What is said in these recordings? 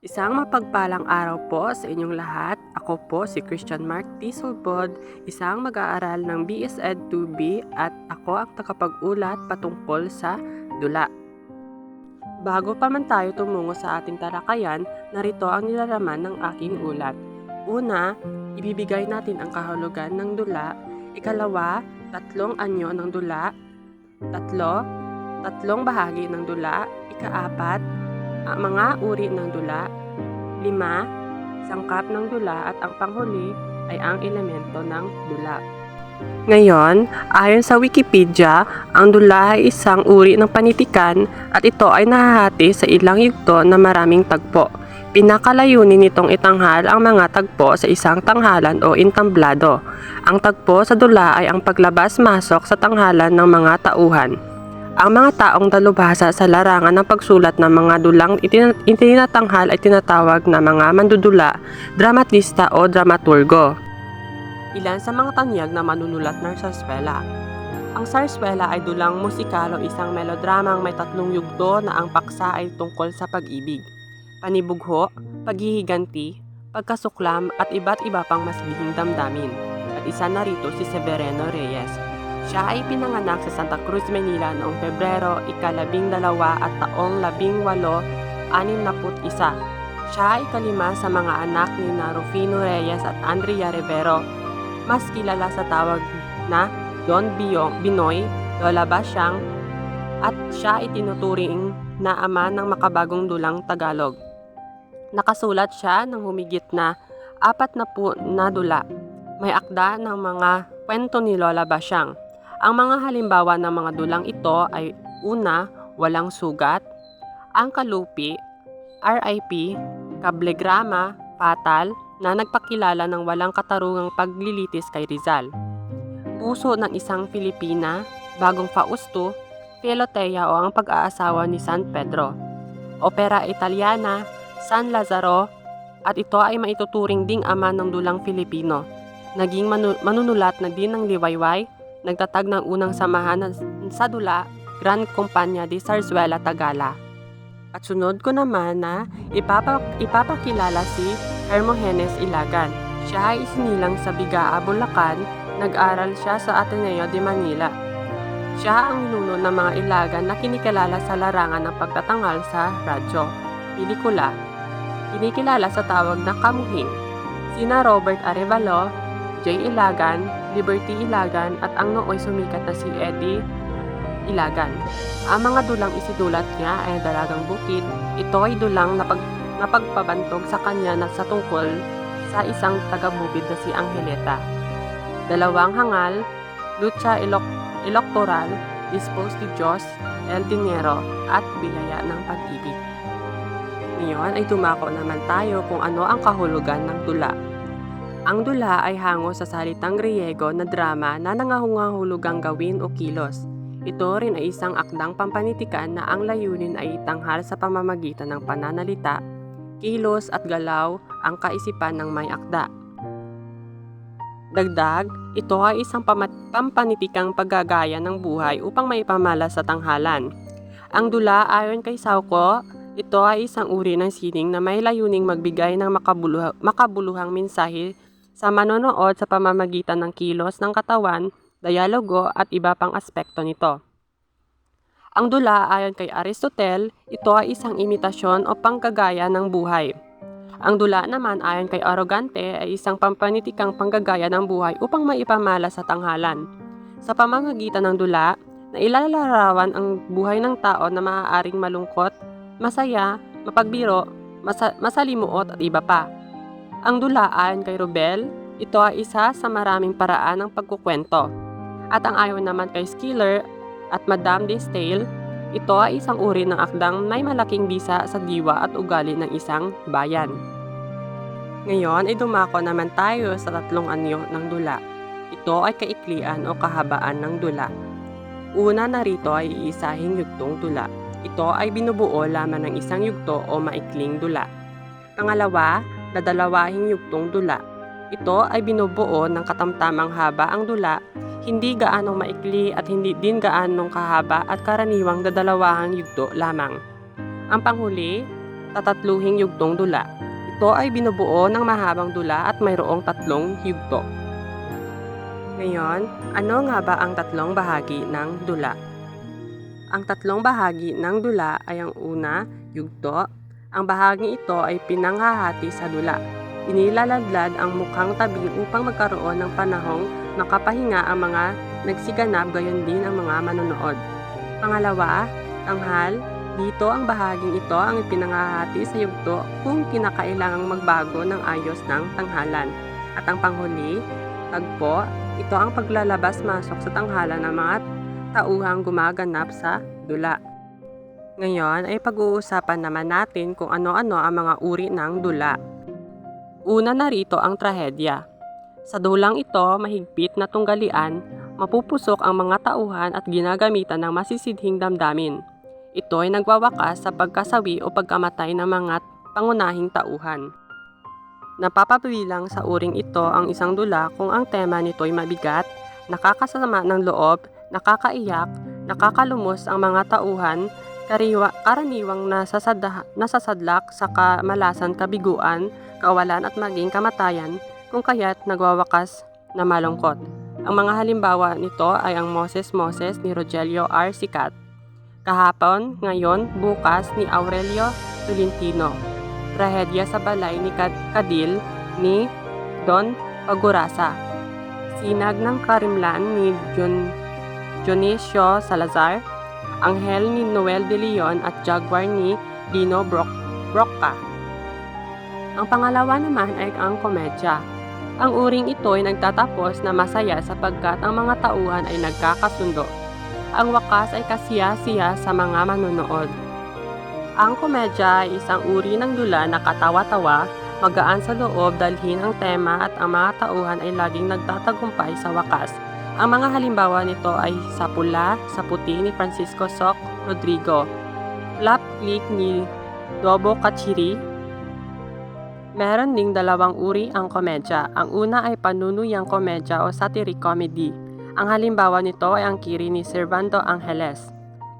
Isang mapagpalang araw po sa inyong lahat. Ako po si Christian Mark T. Sulbod, isang mag-aaral ng BSED 2B at ako ang tagapag-ulat patungkol sa dula. Bago pa man tayo tumungo sa ating talakayan, narito ang nilalaman ng aking ulat. Una, ibibigay natin ang kahulugan ng dula. Ikalawa, 3 anyo ng dula. Tatlo, 3 bahagi ng dula. Ikaapat, ang mga uri ng dula. 5, sangkap ng dula at ang panghuli ay ang elemento ng dula. Ngayon, ayon sa Wikipedia, ang dula ay isang uri ng panitikan at ito ay nahahati sa ilang yugto na maraming tagpo. Pinakalayunin nitong itanghal ang mga tagpo sa isang tanghalan o intamblado. Ang tagpo sa dula ay ang paglabas-masok sa tanghalan ng mga tauhan. Ang mga taong dalubhasa sa larangan ng pagsulat ng mga dulang itinatanghal ay tinatawag na mga mandudula, dramatista o dramaturgo. Ilan sa mga tanyag na manunulat ng sarswela. Ang sarswela ay dulang musikal o isang melodramang may 3 yugto na ang paksa ay tungkol sa pag-ibig, panibugho, paghihiganti, pagkasuklam at iba't iba pang mas lihing damdamin. At isa na rito si Severino Reyes. Siya ay pinanganak sa Santa Cruz, Manila noong Pebrero 12 at taong 1861. Siya ay kalima sa mga anak ni Rufino Reyes at Andrea Rivero. Mas kilala sa tawag na Don Binoy, Lola Basyang, at siya ay tinuturing na ama ng makabagong dulang Tagalog. Nakasulat siya ng humigit na 40 na dula. May akda ng mga kwento ni Lola Basyang. Ang mga halimbawa ng mga dulang ito ay una, Walang Sugat, Ang Kalupi, RIP, Kablegrama, Patal, na nagpakilala ng walang katarungang paglilitis kay Rizal. Puso ng Isang Pilipina, Bagong Fausto, Filotea o Ang Pag-aasawa ni San Pedro. Opera Italiana, San Lazaro, at ito ay maituturing ding ama ng dulang Filipino. Naging manunulat na din ng liwayway, nagtatag ng unang samahan sa dula, Gran Compañía de Zarzuela Tagala. At sunod ko naman na ipapakilala si Hermogenes Ilagan. Siya ay isinilang sa Bigaa, Bulacan. Nag-aral siya sa Ateneo de Manila. Siya ang ninuno ng mga Ilagan na kinikilala sa larangan ng pagtatanghal sa radyo, pelikula. Kinikilala sa tawag na kamuhing. Sina Robert Arevalo, J. Ilagan, Liberty Ilagan at ang nooy sumikat na si Eddie Ilagan. Ang mga dulang isinulat niya ay Dalagang Bukid. Ito ay dulang napagpabantog sa kanya na sa tungkol sa isang taga-bukid na si Angeleta. Dalawang Hangal, Lucha Electoral, Dispose de Diyos, El Dinero at Biyaya ng Pag-ibig. Ngayon ay dumako naman tayo kung ano ang kahulugan ng dula. Ang dula ay hango sa salitang Griego na drama na nangangahulugang gawin o kilos. Ito rin ay isang akdang pampanitikan na ang layunin ay itanghal sa pamamagitan ng pananalita, kilos at galaw ang kaisipan ng may akda. Dagdag, ito ay isang pampanitikang paggagaya ng buhay upang maipamala sa tanghalan. Ang dula ayon kay Sauco, ito ay isang uri ng sining na may layuning magbigay ng makabuluhang mensahe sa manonood sa pamamagitan ng kilos ng katawan, dialogo at iba pang aspekto nito. Ang dula ayon kay Aristotle, ito ay isang imitasyon o panggagaya ng buhay. Ang dula naman ayon kay Arrogante ay isang pampanitikang panggagaya ng buhay upang maipamala sa tanghalan. Sa pamamagitan ng dula, nailalarawan ang buhay ng tao na maaaring malungkot, masaya, mapagbiro, masalimuot at iba pa. Ang dula ayon kay Rubel, ito ay isa sa maraming paraan ng pagkukwento. At ang ayon naman kay Schiller at Madame de Staël, ito ay isang uri ng akdang may malaking bisa sa diwa at ugali ng isang bayan. Ngayon ay dumako naman tayo sa 3 anyo ng dula. Ito ay kaiklian o kahabaan ng dula. Una narito ay iisahing yugtong dula. Ito ay binubuo lamang ng isang yugto o maikling dula. Pangalawa, dadalawahing yugtong dula. Ito ay binubuo ng katamtamang haba ang dula, hindi gaanong maikli at hindi din gaanong kahaba at karaniwang dadalawahang yugto lamang. Ang panghuli, tatatluhing yugtong dula. Ito ay binubuo ng mahabang dula at mayroong 3 yugto. Ngayon, ano nga ba ang 3 bahagi ng dula? Ang 3 bahagi ng dula ay ang una, yugto. Ang bahaging ito ay pinanghahati sa dula. Inilaladlad ang mukhang tabi upang magkaroon ng panahong makapahinga ang mga nagsiganap, gayon din ang mga manonood. Pangalawa, tanghal. Dito ang bahaging ito ang ipinanghahati sa yugto kung kinakailangang magbago ng ayos ng tanghalan. At ang panghuli, tagpo. Ito ang paglalabas-masok sa tanghalan ng mga tauhang gumaganap sa dula. Ngayon ay pag-uusapan naman natin kung ano-ano ang mga uri ng dula. Una na rito ang trahedya. Sa dulang ito, mahigpit na tunggalian, mapupusok ang mga tauhan at ginagamitan ng masisidhing damdamin. Ito ay nagwawakas sa pagkasawi o pagkamatay ng mga pangunahing tauhan. Napapabilang sa uring ito ang isang dula kung ang tema nito ay mabigat, nakakasama ng loob, nakakaiyak, nakakalumos ang mga tauhan, karaniwang nasasadlak sa kamalasan, kabiguan, kawalan at maging kamatayan, kung kaya't nagwawakas na malungkot. Ang mga halimbawa nito ay ang Moses ni Rogelio R. Sicat, Kahapon, Ngayon, Bukas ni Aurelio Tolentino, Trahedya sa Balay ni Kadil ni Don Pagurasa, Sinag ng Karimlan ni Dionisio Salazar, Anghel ni Noel de Leon at Jaguar ni Dino Brocca. Ang pangalawa naman ay ang komedya. Ang uring ito ay nagtatapos na masaya sapagkat ang mga tauhan ay nagkakasundo. Ang wakas ay kasiya-siya sa mga manonood. Ang komedya ay isang uri ng dula na katawa-tawa, magaan sa loob dalhin ang tema at ang mga tauhan ay laging nagtatagumpay sa wakas. Ang mga halimbawa nito ay Sa Pula, Sa Puti ni Francisco Soc Rodrigo, Flap Click ni Dobo Kachiri. Meron ding 2 uri ang komedya. Ang una ay panunuyang komedya o satiric comedy. Ang halimbawa nito ay ang Kiri ni Servando Angeles.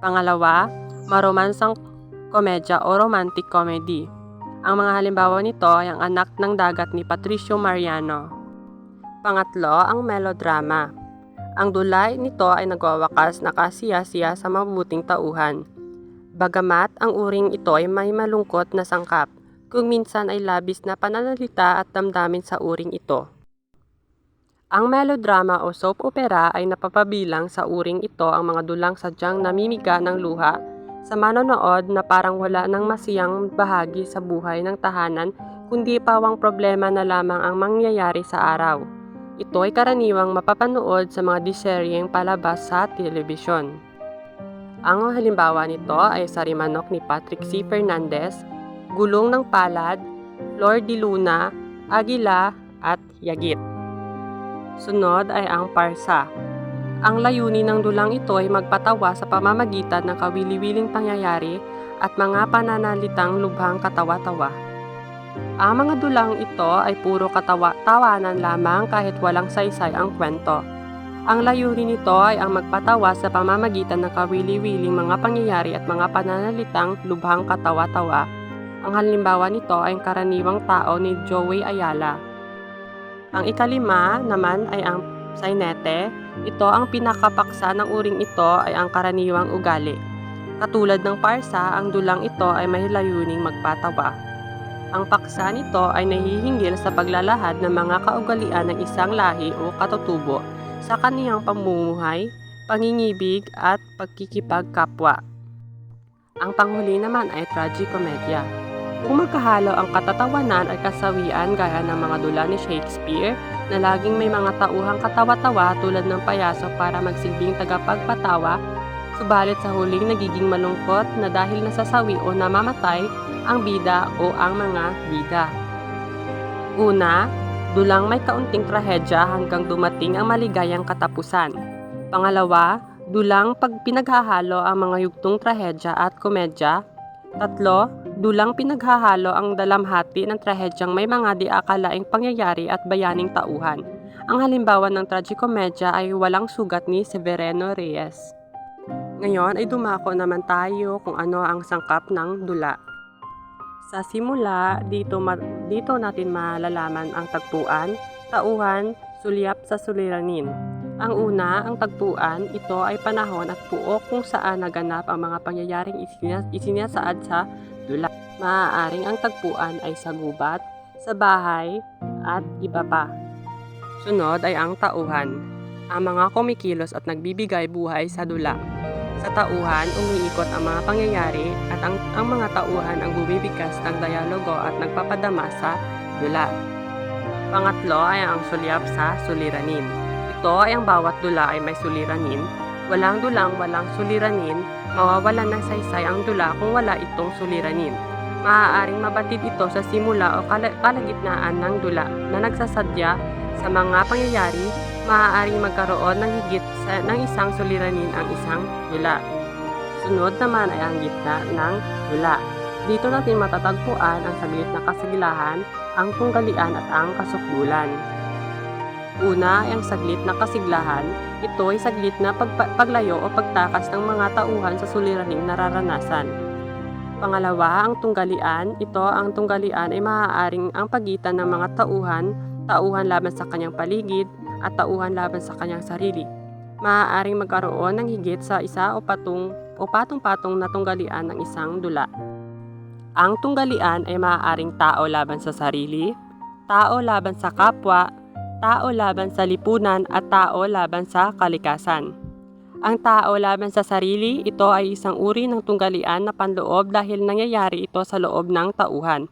Pangalawa, maromansang komedya o romantic comedy. Ang mga halimbawa nito ay ang Anak ng Dagat ni Patricio Mariano. Pangatlo, ang melodrama. Ang dula nito ay nagwawakas na kasiya-siya sa mabubuting tauhan. Bagamat ang uring ito ay may malungkot na sangkap, kung minsan ay labis na pananalita at damdamin sa uring ito. Ang melodrama o soap opera ay napapabilang sa uring ito ang mga dulang sadyang namimiga ng luha sa manonood na parang wala nang masiyang bahagi sa buhay ng tahanan kundi pawang problema na lamang ang mangyayari sa araw. Ito ay karaniwang mapapanood sa mga diseryeng palabas sa telebisyon. Ang halimbawa nito ay Sarimanok ni Patrick C. Fernandez, Gulong ng Palad, Flor de Luna, Agila at Yagit. Sunod ay ang parsa. Ang layunin ng dulang ito ay magpatawa sa pamamagitan ng kawili-wiling pangyayari at mga pananalitang lubhang katawa-tawa. Ang mga dulang ito ay puro tawanan lamang kahit walang saysay ang kwento. Ang layunin nito ay ang magpatawa sa pamamagitan ng kawili-wiling mga pangyayari at mga pananalitang lubhang katawa-tawa. Ang halimbawa nito ay ang Karaniwang Tao ni Joey Ayala. Ang ikalima naman ay ang sainete. Ito ang pinakapaksa ng uring ito ay ang karaniwang ugali. Katulad ng parsa, ang dulang ito ay may layuning magpatawa. Ang paksa nito ay nahihinggil sa paglalahad ng mga kaugalian ng isang lahi o katutubo sa kaniyang pamumuhay, pangingibig at pagkikipagkapwa. Ang panghuli naman ay tragikomedya. Kung magkahalo ang katatawanan at kasawian gaya ng mga dula ni Shakespeare na laging may mga tauhang katawa-tawa tulad ng payaso para magsilbing tagapagpatawa, subalit sa huling nagiging malungkot na dahil nasasawi o namamatay ang bida o ang mga bida. Una, dulang may kaunting trahedya hanggang dumating ang maligayang katapusan. Pangalawa, dulang pag pinaghahalo ang mga yugtong trahedya at komedya. Tatlo, dulang pinaghahalo ang dalamhati ng trahedyang may mga di akalaing pangyayari at bayaning tauhan. Ang halimbawa ng tragikomedya ay Walang Sugat ni Severino Reyes. Ngayon ay dumako naman tayo kung ano ang sangkap ng dula. Sa simula, dito natin malalaman ang tagpuan, tauhan, sulyap sa suliranin. Ang una, ang tagpuan, ito ay panahon at puok kung saan naganap ang mga pangyayaring isinasaad sa dula. Maaaring ang tagpuan ay sa gubat, sa bahay, at iba pa. Sunod ay ang tauhan, ang mga kumikilos at nagbibigay buhay sa dula. Sa tauhan, umiikot ang mga pangyayari at ang mga tauhan ang bumibigkas ng dialogo at nagpapadama sa dula. Pangatlo ay ang sulyap sa suliranin. Ito ay ang bawat dula ay may suliranin. Walang dulang walang suliranin, mawawalan ng saysay ang dula kung wala itong suliranin. Maaaring mabatid ito sa simula o kalagitnaan ng dula na nagsasadya sa mga pangyayari. Maaaring magkaroon ng higit ng isang suliranin ang isang dula. Sunod naman ay ang gitna ng dula. Dito natin matatagpuan ang saglit na kasiglahan, ang tunggalian at ang kasukdulan. Una ay ang saglit na kasiglahan. Ito ay saglit na paglayo o pagtakas ng mga tauhan sa suliraning nararanasan. Pangalawa, ang tunggalian. Ang tunggalian ay maaaring ang pagitan ng mga tauhan laban sa kanyang paligid, at tauhan laban sa kanyang sarili. Maaaring magkaroon ng higit sa isa o patong-patong na tunggalian ng isang dula. Ang tunggalian ay maaaring tao laban sa sarili, tao laban sa kapwa, tao laban sa lipunan, at tao laban sa kalikasan. Ang tao laban sa sarili, ito ay isang uri ng tunggalian na panloob dahil nangyayari ito sa loob ng tauhan.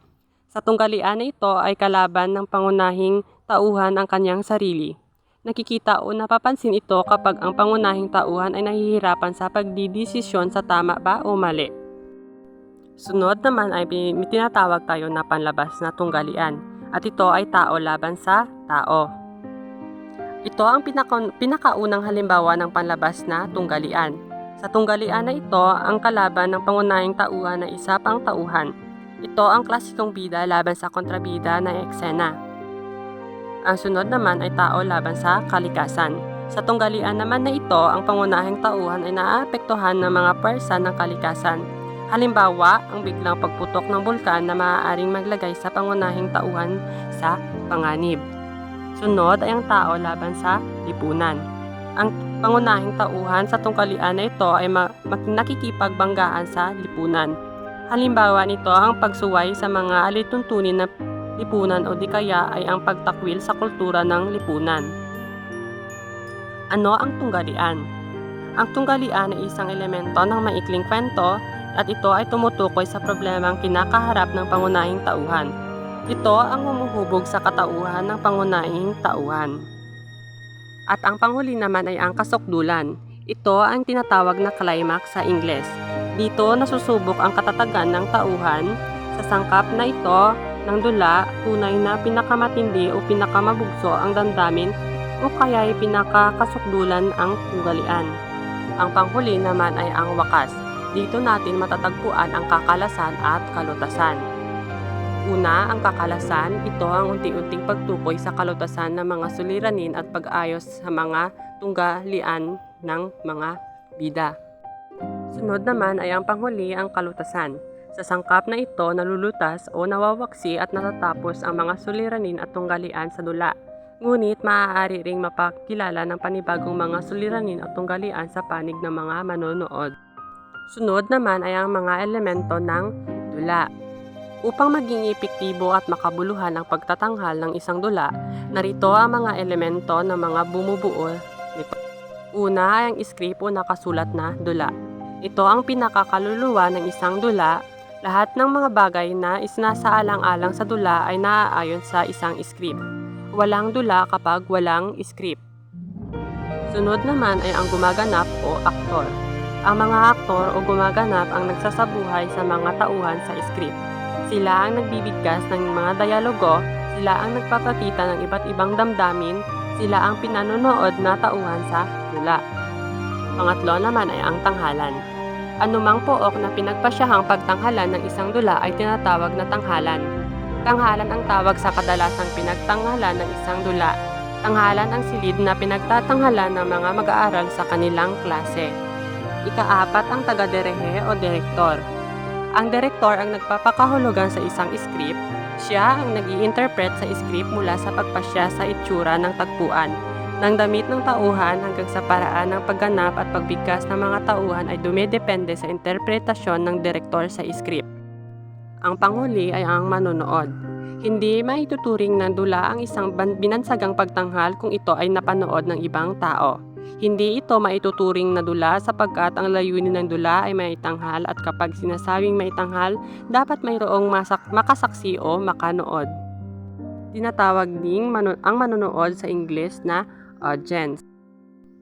Sa tunggalian na ito ay kalaban ng pangunahing tauhan ang kanyang sarili. Nakikita o napapansin ito kapag ang pangunahing tauhan ay nahihirapan sa pagdidesisyon sa tama ba o mali. Sunod naman ay tinatawag tayo na panlabas na tunggalian, at ito ay tao laban sa tao. Ito ang pinakaunang halimbawa ng panlabas na tunggalian. Sa tunggalian na ito, ang kalaban ng pangunahing tauhan na isa pang tauhan. Ito ang klasikong bida laban sa kontrabida na eksena. Ang sunod naman ay tao laban sa kalikasan. Sa tunggalian naman na ito, ang pangunahing tauhan ay naaapektuhan ng mga pwersa ng kalikasan. Halimbawa, ang biglang pagputok ng bulkan na maaaring maglagay sa pangunahing tauhan sa panganib. Sunod ay ang tao laban sa lipunan. Ang pangunahing tauhan sa tunggalian na ito ay nakikipagbanggaan sa lipunan. Halimbawa nito ang pagsuway sa mga alituntunin na lipunan o di kaya ay ang pagtakwil sa kultura ng lipunan. Ano ang tunggalian? Ang tunggalian ay isang elemento ng maikling kwento at ito ay tumutukoy sa problemang kinakaharap ng pangunahing tauhan. Ito ang humuhubog sa katauhan ng pangunahing tauhan. At ang panghuli naman ay ang kasukdulan. Ito ang tinatawag na climax sa Ingles. Dito nasusubok ang katatagan ng tauhan. Sa sangkap na ito ng dula, tunay na pinakamatindi o pinakamabugso ang damdamin o kaya'y pinakakasukdulan ang tunggalian. Ang panghuli naman ay ang wakas. Dito natin matatagpuan ang kakalasan at kalutasan. Una, ang kakalasan. Ito ang unti-unting pagtukoy sa kalutasan ng mga suliranin at pag-ayos sa mga tunggalian ng mga bida. Sunod naman ay ang panghuli, ang kalutasan. Sa sangkap na ito, nalulutas o nawawaksi at natatapos ang mga suliranin at tunggalian sa dula. Ngunit maaari ring mapakilala ng panibagong mga suliranin at tunggalian sa panig ng mga manonood. Sunod naman ay ang mga elemento ng dula. Upang maging epektibo at makabuluhan ang pagtatanghal ng isang dula, narito ang mga elemento ng mga bumubuo nito. Una ay ang script o nakasulat na dula. Ito ang pinakakaluluwa ng isang dula. Lahat ng mga bagay na isinasaalang-alang sa dula ay naaayon sa isang script. Walang dula kapag walang script. Sunod naman ay ang gumaganap o aktor. Ang mga aktor o gumaganap ang nagsasabuhay sa mga tauhan sa script. Sila ang nagbibigkas ng mga dialogo, sila ang nagpapakita ng iba't ibang damdamin, sila ang pinanonood na tauhan sa dula. Pangatlo naman ay ang tanghalan. Anumang pook na pinagpasyahang pagtanghalan ng isang dula ay tinatawag na tanghalan. Tanghalan ang tawag sa kadalasang pinagtanghalan ng isang dula. Tanghalan ang silid na pinagtatanghalan ng mga mag-aaral sa kanilang klase. Ika-4 ang taga-derehe o direktor. Ang direktor ang nagpapakahulugan sa isang script. Siya ang nag-i-interpret sa script mula sa pagpasya sa itsura ng tagpuan, ng damit ng tauhan hanggang sa paraan ng pagganap at pagbigkas ng mga tauhan ay dumidepende sa interpretasyon ng direktor sa script. Ang panghuli ay ang manonood. Hindi maituturing ng dula ang isang binansagang pagtanghal kung ito ay napanood ng ibang tao. Hindi ito maituturing na dula sapagkat ang layunin ng dula ay maitanghal at kapag sinasabing maitanghal, dapat mayroong makasaksi o makanood. Tinatawag ding ang manonood sa Ingles na audience.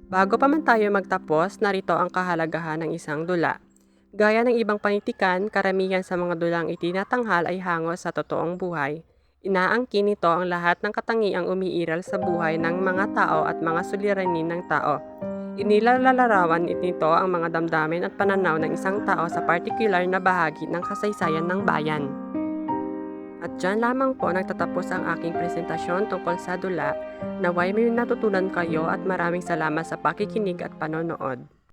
Bago pa man tayo magtapos, narito ang kahalagahan ng isang dula. Gaya ng ibang panitikan, karamihan sa mga dulang itinatanghal ay hango sa totoong buhay. Inaangkin nito ang lahat ng katangiang umiiral sa buhay ng mga tao at mga suliranin ng tao. Inilalarawan nito ang mga damdamin at pananaw ng isang tao sa partikular na bahagi ng kasaysayan ng bayan. At dyan lamang po nagtatapos ang aking presentasyon tungkol sa dula. Naway may natutunan kayo at maraming salamat sa pakikinig at panonood.